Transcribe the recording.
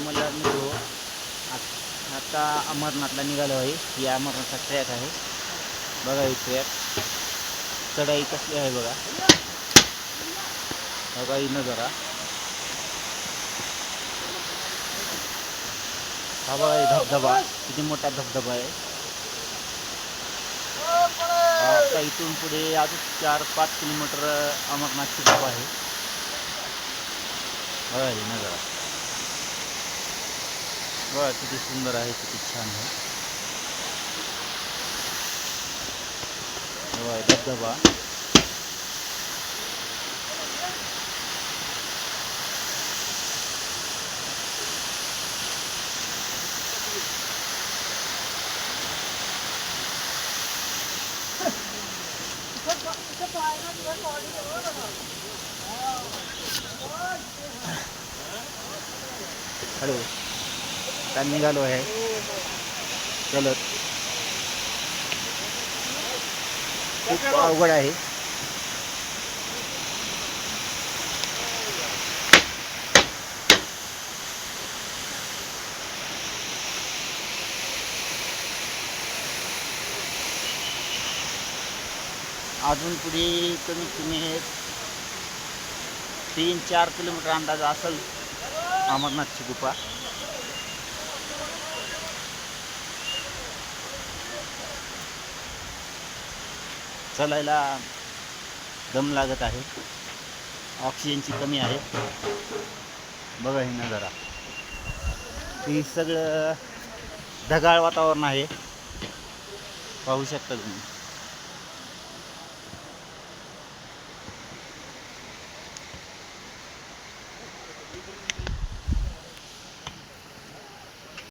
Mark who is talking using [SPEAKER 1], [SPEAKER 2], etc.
[SPEAKER 1] मला निघतो. आता अमरनाथला निघालो आहे. ही अमरनाथचा ट्रॅक आहे बघा. ही ट्रॅक चढाई कसली आहे बघा. बघा ही नजारा. हा बघा ही धबधबा, किती मोठा धबधबा आहे. आता इथून पुढे अजून 4-5 किलोमीटर अमरनाथची गुफा आहे. बघा ही नजारा. बघा किती सुंदर आहे, किती छान आहे. बघा धबधबा. हॅलो, आता निघालो आहे चलत. खूप अवघड आहे. अजून पुढे कमीत कमी 3-4 किलोमीटर अंदाज असेल अमरनाथची गुफा. चालायला दम लागत आहे, ऑक्सिजनची कमी आहे. बघा ही नजारा. ही सगळं ढगाळ वातावरण आहे, पाहू शकता तुम्ही.